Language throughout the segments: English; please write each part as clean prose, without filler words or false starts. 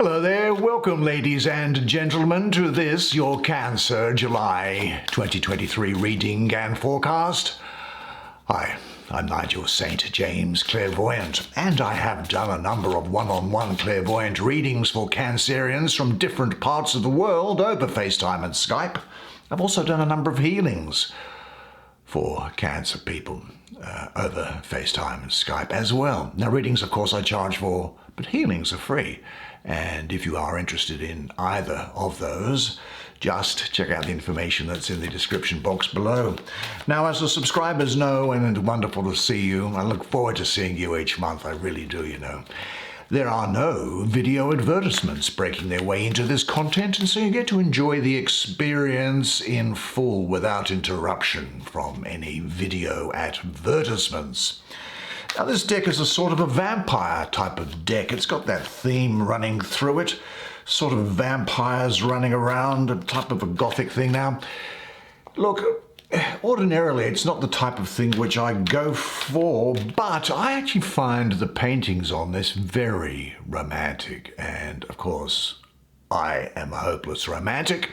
Hello there, welcome ladies and gentlemen to this, your Cancer July 2023 reading and forecast. Hi, I'm Nigel Saint James, clairvoyant, and I have done a number of one-on-one clairvoyant readings for Cancerians from different parts of the world over FaceTime and Skype. I've also done a number of healings for Cancer people over FaceTime and Skype as well. Now, readings, of course, I charge for, but healings are free. And if you are interested in either of those, just check out the information that's in the description box below. Now, as the subscribers know, and wonderful to see you, I look forward to seeing you each month, I really do, you know. There are no video advertisements breaking their way into this content, and so you get to enjoy the experience in full without interruption from any video advertisements. Now, this deck is a sort of a vampire type of deck. It's got that theme running through it, sort of vampires running around, a type of a gothic thing. Now, look, ordinarily it's not the type of thing which I go for, but I actually find the paintings on this very romantic. And, of course, I am a hopeless romantic,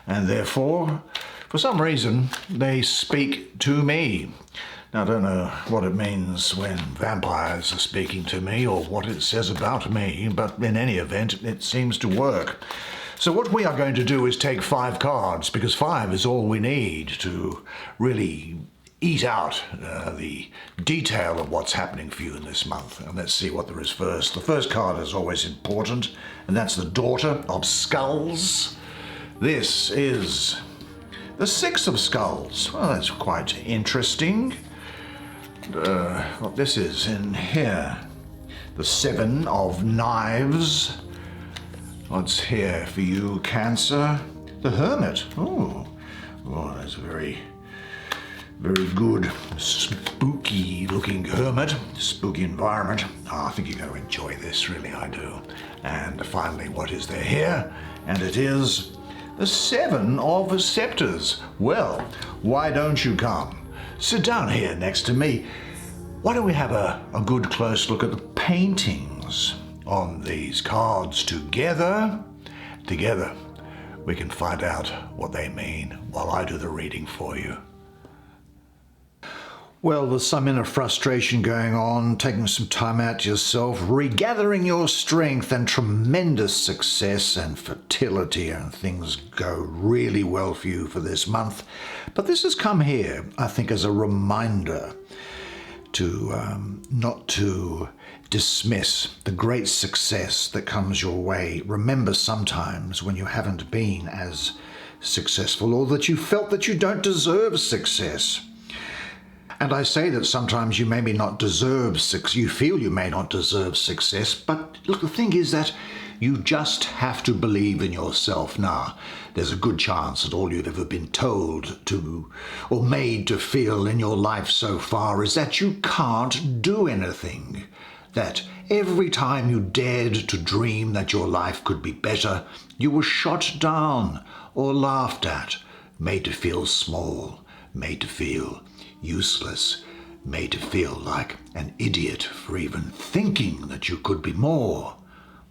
and therefore, for some reason, they speak to me. Now, I don't know what it means when vampires are speaking to me or what it says about me, but in any event, it seems to work. So what we are going to do is take 5 cards, because 5 is all we need to really eat out the detail of what's happening for you in this month. And let's see what there is first. The first card is always important, and that's the Daughter of Skulls. This is the 6 of Skulls. Well, that's quite interesting. What this is in here, the 7 of Knives. What's here for you, Cancer? The Hermit. Oh, that's a very, very good, spooky looking hermit, spooky environment. Oh, I think you're going to enjoy this, really, I do. And finally, what is there here? And it is the 7 of Scepters. Well, why don't you come? Sit down here next to me. Why don't we have a good close look at the paintings on these cards together? Together, we can find out what they mean while I do the reading for you. Well, there's some inner frustration going on, taking some time out to yourself, regathering your strength, and tremendous success and fertility, and things go really well for you for this month. But this has come here, I think, as a reminder to not to dismiss the great success that comes your way. Remember sometimes when you haven't been as successful, or that you felt that you don't deserve success. And I say that sometimes you maybe not deserve success, you feel you may not deserve success, but look, the thing is that you just have to believe in yourself. Now, there's a good chance that all you've ever been told to, or made to feel in your life so far, is that you can't do anything. That every time you dared to dream that your life could be better, you were shot down or laughed at, made to feel small, made to feel useless, made to feel like an idiot for even thinking that you could be more.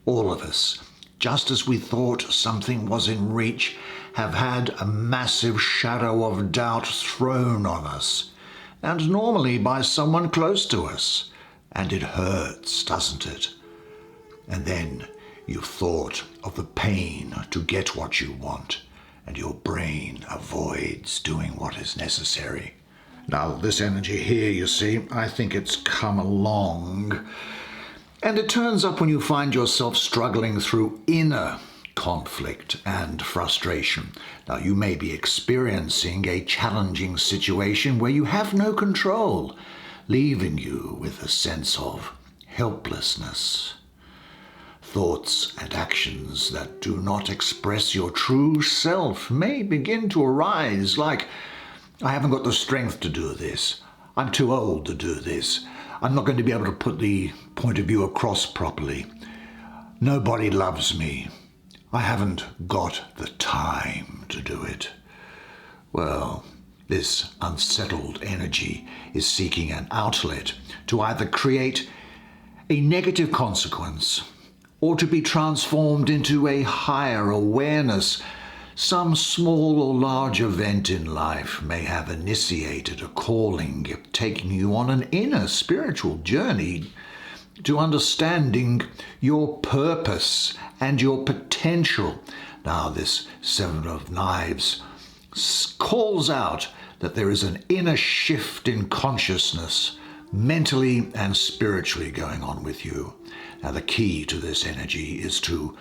All of us, just as we thought something was in reach, have had a massive shadow of doubt thrown on us, and normally by someone close to us. And it hurts, doesn't it? And then you've thought of the pain to get what you want, and your brain avoids doing what is necessary. Now, this energy here, you see, I think it's come along. And it turns up when you find yourself struggling through inner conflict and frustration. Now, you may be experiencing a challenging situation where you have no control, leaving you with a sense of helplessness. Thoughts and actions that do not express your true self may begin to arise, like, I haven't got the strength to do this. I'm too old to do this. I'm not going to be able to put the point of view across properly. Nobody loves me. I haven't got the time to do it. Well, this unsettled energy is seeking an outlet to either create a negative consequence or to be transformed into a higher awareness. Some small or large event in life may have initiated a calling, taking you on an inner spiritual journey to understanding your purpose and your potential. Now, this Seven of Knives calls out that there is an inner shift in consciousness, mentally and spiritually, going on with you. Now, the key to this energy is to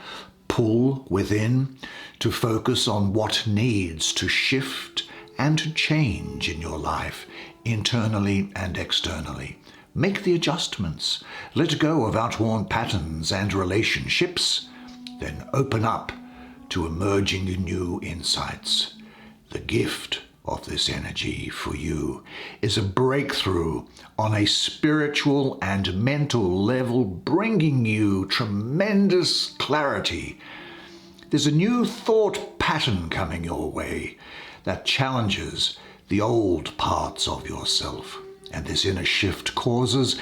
pull within, to focus on what needs to shift and to change in your life, internally and externally. Make the adjustments. Let go of outworn patterns and relationships. Then open up to emerging new insights. The gift of this energy for you is a breakthrough on a spiritual and mental level, bringing you tremendous clarity. There's a new thought pattern coming your way that challenges the old parts of yourself. And this inner shift causes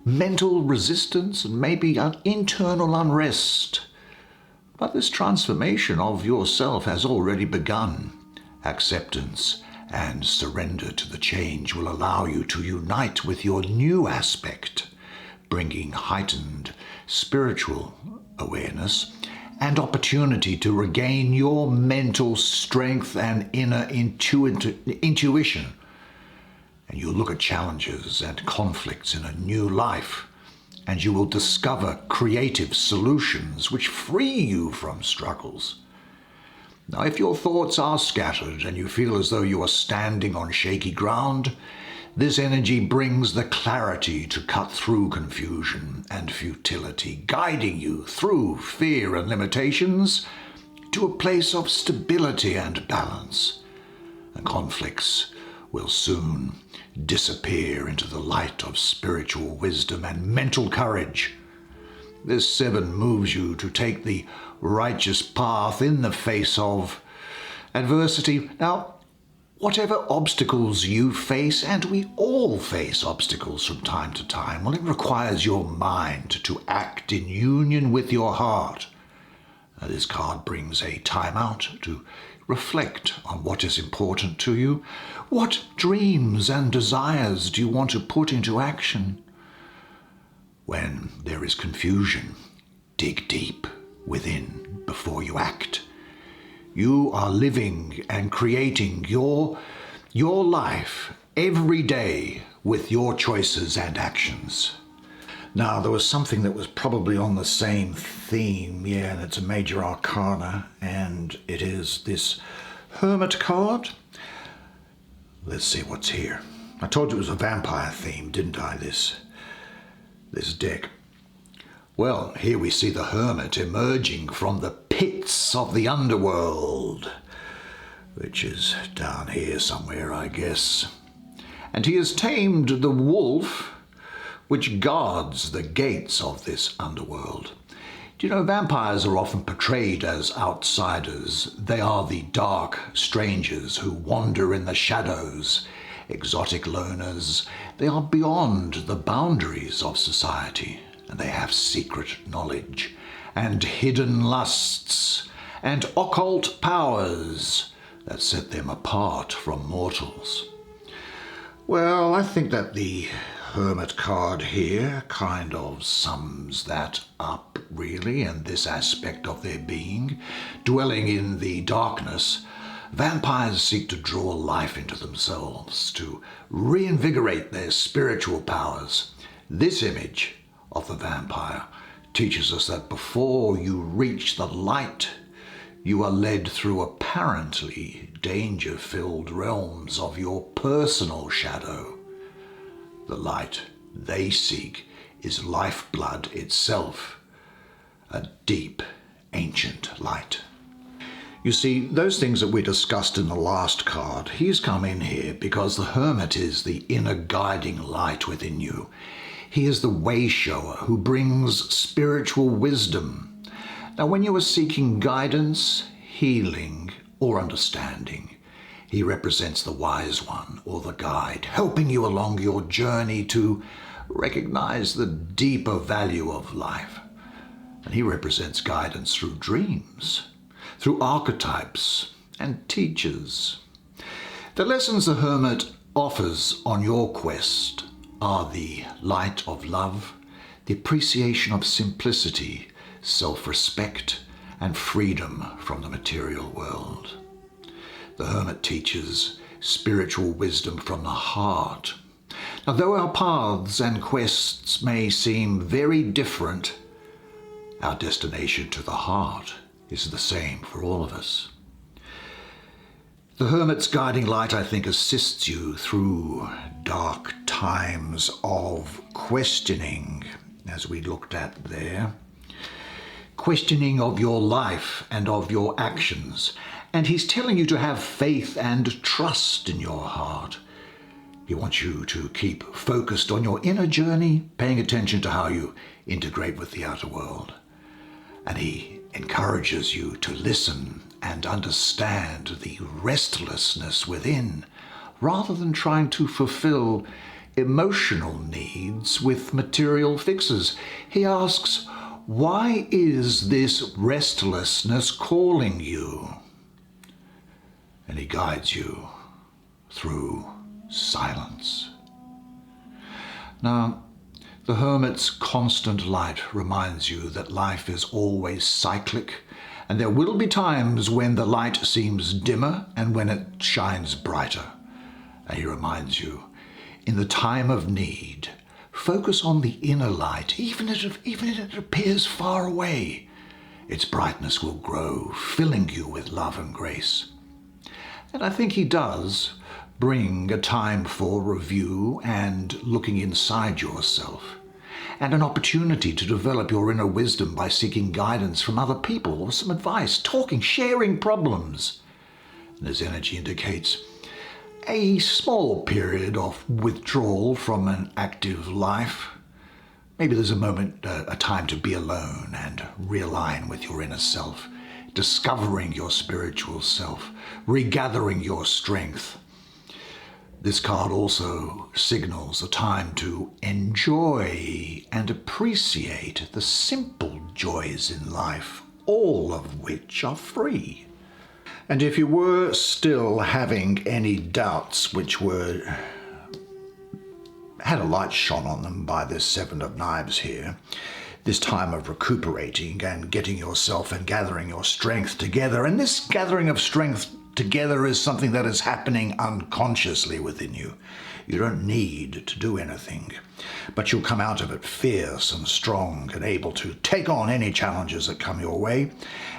mental resistance and maybe an internal unrest. But this transformation of yourself has already begun. Acceptance and surrender to the change will allow you to unite with your new aspect, bringing heightened spiritual awareness and opportunity to regain your mental strength and inner intuition. And you'll look at challenges and conflicts in a new life, and you will discover creative solutions which free you from struggles. Now, if your thoughts are scattered and you feel as though you are standing on shaky ground, this energy brings the clarity to cut through confusion and futility, guiding you through fear and limitations to a place of stability and balance. And conflicts will soon disappear into the light of spiritual wisdom and mental courage. This seven moves you to take the righteous path in the face of adversity. Now, whatever obstacles you face, and we all face obstacles from time to time, well, it requires your mind to act in union with your heart. Now, this card brings a time out to reflect on what is important to you. What dreams and desires do you want to put into action? When there is confusion, dig deep within before you act. You are living and creating your life every day with your choices and actions. Now, there was something that was probably on the same theme, and it's a major arcana, and it is this Hermit card. Let's see what's here. I told you it was a vampire theme, didn't I, this deck? Well, here we see the Hermit emerging from the pits of the underworld, which is down here somewhere, I guess. And he has tamed the wolf, which guards the gates of this underworld. Do you know, vampires are often portrayed as outsiders. They are the dark strangers who wander in the shadows, exotic loners. They are beyond the boundaries of society, and they have secret knowledge and hidden lusts and occult powers that set them apart from mortals. Well, I think that the Hermit card here kind of sums that up, really, and this aspect of their being. Dwelling in the darkness, vampires seek to draw life into themselves, to reinvigorate their spiritual powers. This image of the vampire teaches us that before you reach the light, you are led through apparently danger-filled realms of your personal shadow. The light they seek is lifeblood itself, a deep, ancient light. You see, those things that we discussed in the last card, he's come in here because the Hermit is the inner guiding light within you. He is the way shower who brings spiritual wisdom. Now, when you are seeking guidance, healing, or understanding, he represents the wise one or the guide, helping you along your journey to recognize the deeper value of life. And he represents guidance through dreams, through archetypes and teachers. The lessons the hermit offers on your quest are the light of love, the appreciation of simplicity, self-respect, and freedom from the material world. The hermit teaches spiritual wisdom from the heart. Now, though our paths and quests may seem very different, our destination to the heart is the same for all of us. The hermit's guiding light, I think, assists you through dark times of questioning, as we looked at there. Questioning of your life and of your actions. And he's telling you to have faith and trust in your heart. He wants you to keep focused on your inner journey, paying attention to how you integrate with the outer world. And he encourages you to listen and understand the restlessness within, rather than trying to fulfill emotional needs with material fixes. He asks, why is this restlessness calling you? And he guides you through silence. Now, the hermit's constant light reminds you that life is always cyclic, and there will be times when the light seems dimmer and when it shines brighter. And he reminds you, in the time of need, focus on the inner light, even if it appears far away. Its brightness will grow, filling you with love and grace. And I think he does bring a time for review and looking inside yourself, and an opportunity to develop your inner wisdom by seeking guidance from other people or some advice, talking, sharing problems. And his energy indicates a small period of withdrawal from an active life. Maybe there's a time to be alone and realign with your inner self, discovering your spiritual self, regathering your strength. This card also signals a time to enjoy and appreciate the simple joys in life, all of which are free. And if you were still having any doubts which had a light shone on them by this Seven of Knives here, this time of recuperating and getting yourself and gathering your strength together, and this gathering of strength together is something that is happening unconsciously within you. You don't need to do anything, but you'll come out of it fierce and strong and able to take on any challenges that come your way,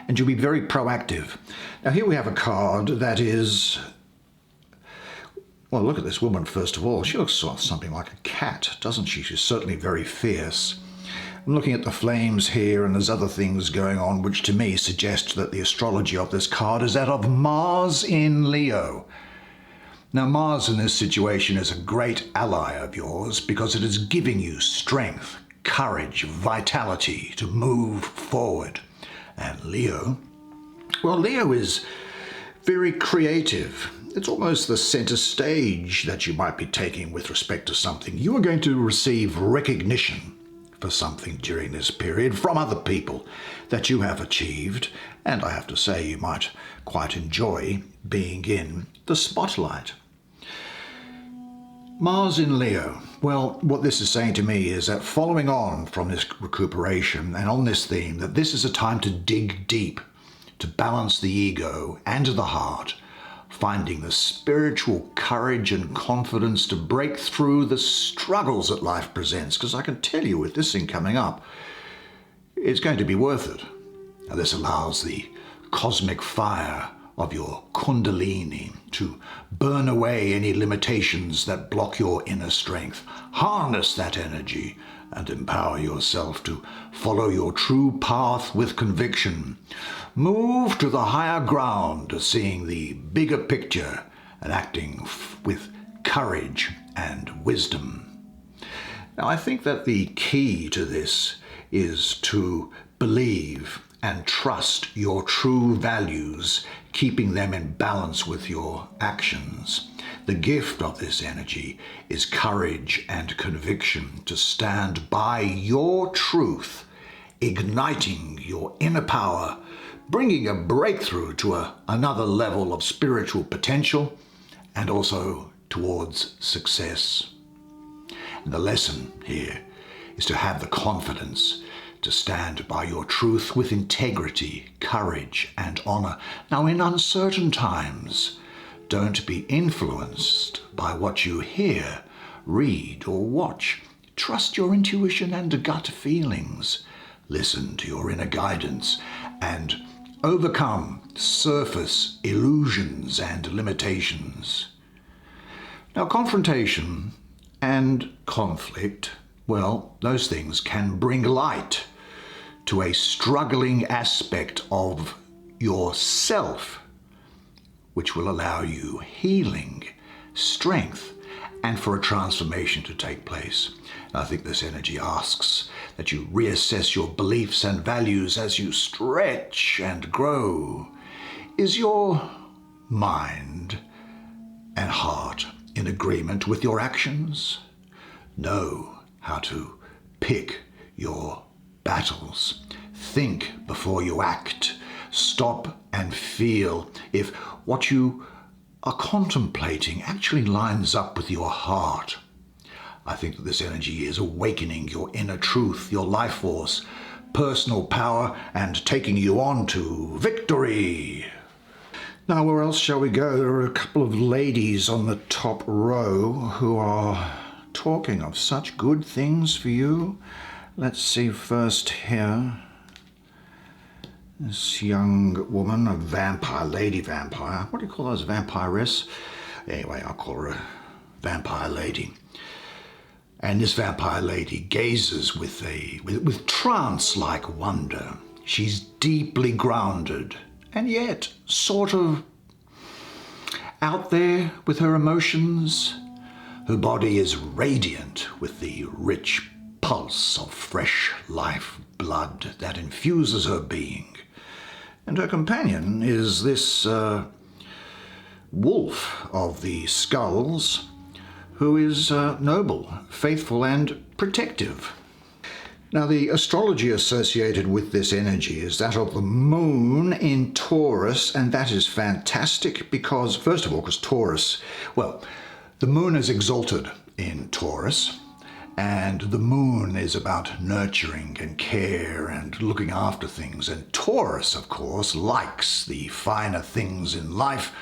and you'll be very proactive. Now here we have a card that is, well, look at this woman first of all. She looks sort of something like a cat, doesn't she? She's certainly very fierce. I'm looking at the flames here, and there's other things going on which to me suggest that the astrology of this card is that of Mars in Leo. Now, Mars in this situation is a great ally of yours because it is giving you strength, courage, vitality to move forward. And Leo, well, Leo is very creative. It's almost the center stage that you might be taking with respect to something. You are going to receive recognition for something during this period from other people that you have achieved, and I have to say you might quite enjoy being in the spotlight. Mars in Leo. Well, what this is saying to me is that following on from this recuperation and on this theme, that this is a time to dig deep, to balance the ego and the heart, finding the spiritual courage and confidence to break through the struggles that life presents. Because I can tell you with this thing coming up, it's going to be worth it. Now this allows the cosmic fire of your kundalini to burn away any limitations that block your inner strength. Harness that energy and empower yourself to follow your true path with conviction. Move to the higher ground, seeing the bigger picture and acting with courage and wisdom. Now, I think that the key to this is to believe and trust your true values, keeping them in balance with your actions. The gift of this energy is courage and conviction to stand by your truth, igniting your inner power, bringing a breakthrough to another level of spiritual potential and also towards success. And the lesson here is to have the confidence to stand by your truth with integrity, courage, and honor. Now, in uncertain times, don't be influenced by what you hear, read, or watch. Trust your intuition and gut feelings. Listen to your inner guidance and overcome surface illusions and limitations. Now, confrontation and conflict, well, those things can bring light to a struggling aspect of yourself, which will allow you healing, strength, and for a transformation to take place. And I think this energy asks that you reassess your beliefs and values as you stretch and grow. Is your mind and heart in agreement with your actions? Know how to pick your battles. Think before you act. Stop and feel if what you are contemplating actually lines up with your heart. I think that this energy is awakening your inner truth, your life force, personal power, and taking you on to victory. Now, where else shall we go? There are a couple of ladies on the top row who are talking of such good things for you. Let's see first here. This young woman, a vampire, lady vampire. What do you call those, vampiress? Anyway, I'll call her a vampire lady. And this vampire lady gazes with trance-like wonder. She's deeply grounded and yet sort of out there with her emotions. Her body is radiant with the rich pulse of fresh life blood that infuses her being. And her companion is this wolf of the skulls, who is noble, faithful, and protective. Now, the astrology associated with this energy is that of the moon in Taurus, and that is fantastic because, first of all, because Taurus, well, the moon is exalted in Taurus, and the moon is about nurturing and care and looking after things. And Taurus, of course, likes the finer things in life: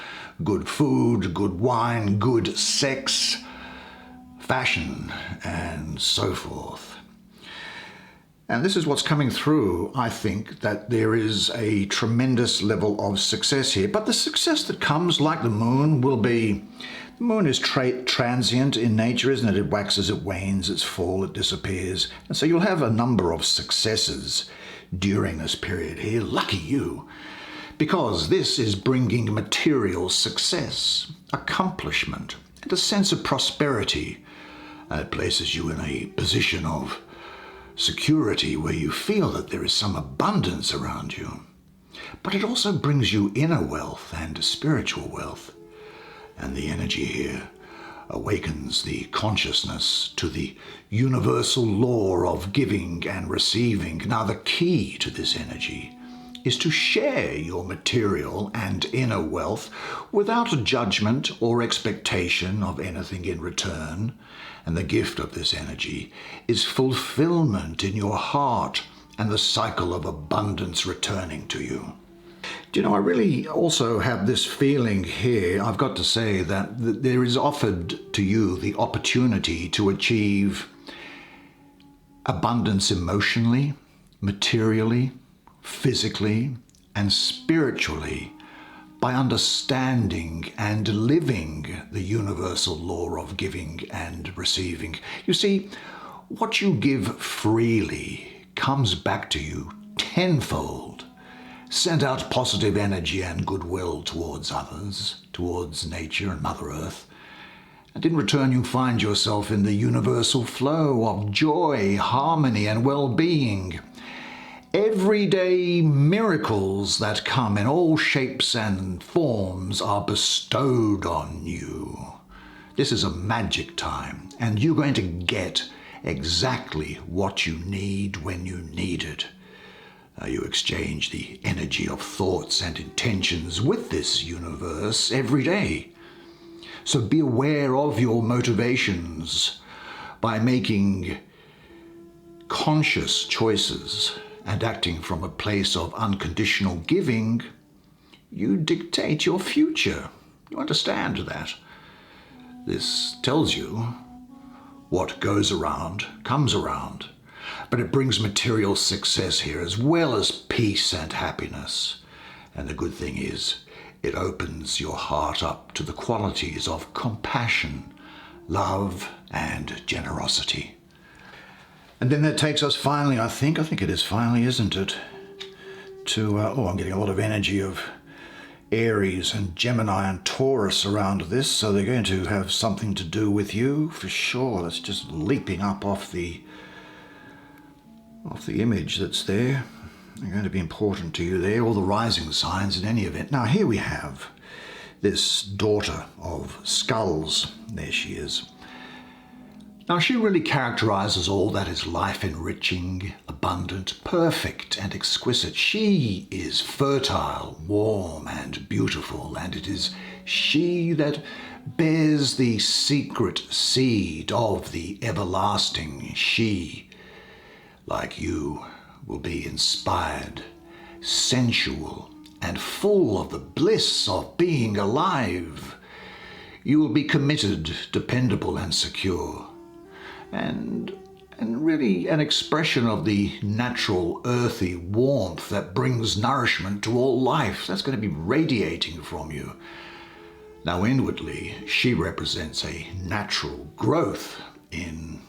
good food, good wine, good sex, fashion, and so forth. And this is what's coming through. I think that there is a tremendous level of success here. But the success that comes, like the moon, will be... The moon is transient in nature, isn't it? It waxes, it wanes, it's full, it disappears. And so you'll have a number of successes during this period here. Lucky you. Because this is bringing material success, accomplishment, and a sense of prosperity. And it places you in a position of security where you feel that there is some abundance around you. But it also brings you inner wealth and spiritual wealth. And the energy here awakens the consciousness to the universal law of giving and receiving. Now, the key to this energy is to share your material and inner wealth without a judgment or expectation of anything in return. And the gift of this energy is fulfillment in your heart and the cycle of abundance returning to you. Do you know, I really also have this feeling here, I've got to say, that there is offered to you the opportunity to achieve abundance emotionally, materially, physically, and spiritually by understanding and living the universal law of giving and receiving. You see, what you give freely comes back to you tenfold. Send out positive energy and goodwill towards others, towards nature and Mother Earth. And in return, you find yourself in the universal flow of joy, harmony, and well-being. Everyday miracles that come in all shapes and forms are bestowed on you. This is a magic time, and you're going to get exactly what you need when you need it. You exchange the energy of thoughts and intentions with this universe every day. So be aware of your motivations by making conscious choices and acting from a place of unconditional giving. You dictate your future. You understand that? This tells you what goes around comes around, but it brings material success here as well as peace and happiness. And the good thing is, it opens your heart up to the qualities of compassion, love, and generosity. And then that takes us finally, I think it is finally, isn't it, to, I'm getting a lot of energy of Aries and Gemini and Taurus around this, so they're going to have something to do with you for sure. That's just leaping up off the image that's there. They're going to be important to you there, all the rising signs in any event. Now here we have this daughter of skulls. There she is. Now she really characterizes all that is life-enriching, abundant, perfect, and exquisite. She is fertile, warm, and beautiful, and it is she that bears the secret seed of the everlasting. She, like you, will be inspired, sensual, and full of the bliss of being alive. You will be committed, dependable, and secure. And really an expression of the natural earthy warmth that brings nourishment to all life. That's going to be radiating from you. Now inwardly, she represents a natural growth in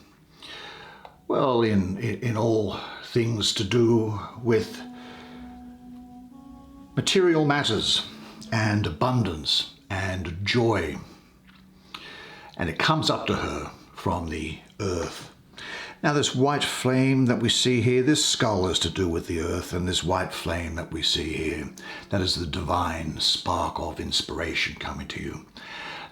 all things to do with material matters and abundance and joy. And it comes up to her from the earth. Now this white flame that we see here, this skull is to do with the earth, and this white flame that we see here, that is the divine spark of inspiration coming to you.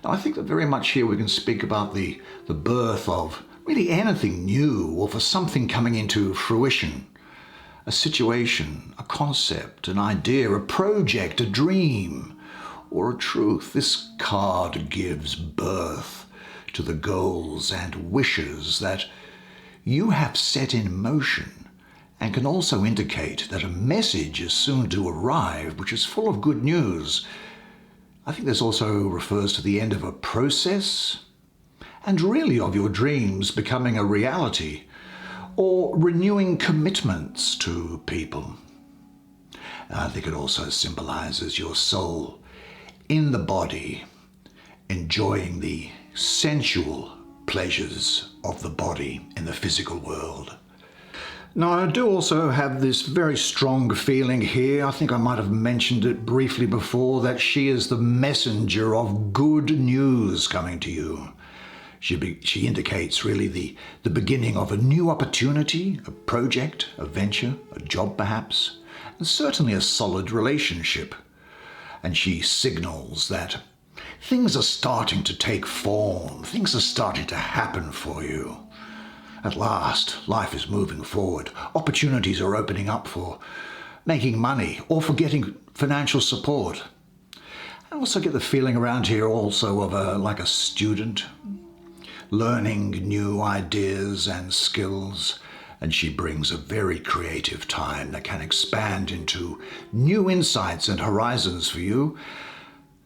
Now I think that very much here we can speak about the birth of really anything new, or for something coming into fruition. A situation, a concept, an idea, a project, a dream, or a truth. This card gives birth to the goals and wishes that you have set in motion, and can also indicate that a message is soon to arrive which is full of good news. I think this also refers to the end of a process, and really of your dreams becoming a reality, or renewing commitments to people. I think it also symbolizes your soul in the body, enjoying the sensual pleasures of the body in the physical world. Now I do also have this very strong feeling here, I think I might have mentioned it briefly before, that she is the messenger of good news coming to you. She indicates really the beginning of a new opportunity, a project, a venture, a job perhaps, and certainly a solid relationship. And she signals that things are starting to take form, things are starting to happen for you. At last, life is moving forward. Opportunities are opening up for making money or for getting financial support. I also get the feeling around here also of like a student, learning new ideas and skills, and she brings a very creative time that can expand into new insights and horizons for you.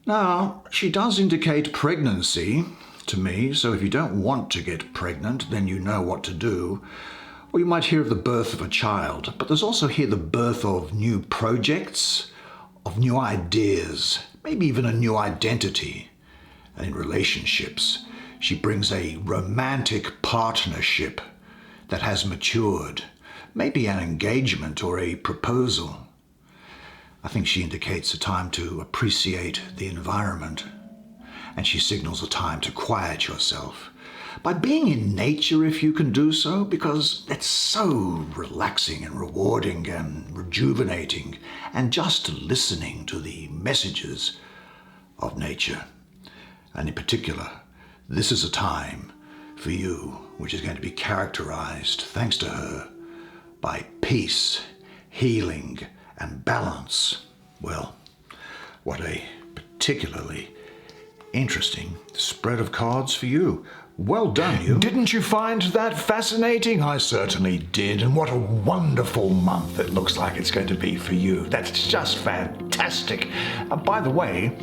Now, she does indicate pregnancy to me, so if you don't want to get pregnant, then you know what to do. Or you might hear of the birth of a child, but there's also here the birth of new projects, of new ideas, maybe even a new identity. And in relationships, she brings a romantic partnership that has matured, maybe an engagement or a proposal. I think she indicates a time to appreciate the environment, and she signals a time to quiet yourself by being in nature if you can do so, because it's so relaxing and rewarding and rejuvenating, and just listening to the messages of nature. And in particular, this is a time for you which is going to be characterized, thanks to her, by peace, healing and balance. Well, what a particularly interesting spread of cards for you. Well done, you. Didn't you find that fascinating? I certainly did. And what a wonderful month it looks like it's going to be for you. That's just fantastic. By the way,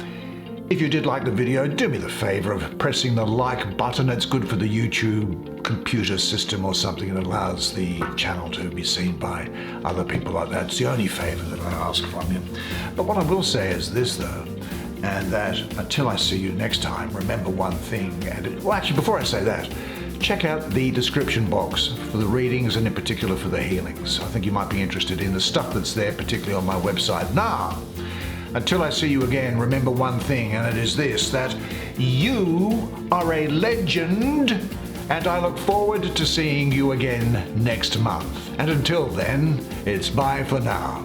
if you did like the video, do me the favor of pressing the like button. It's good for the YouTube computer system or something. It allows the channel to be seen by other people like that. It's the only favor that I ask from you. But what I will say is this, though, and that until I see you next time, remember one thing. Well, actually, before I say that, check out the description box for the readings and in particular for the healings. I think you might be interested in the stuff that's there, particularly on my website. Now, until I see you again, remember one thing, and it is this, that you are a legend, and I look forward to seeing you again next month. And until then, it's bye for now.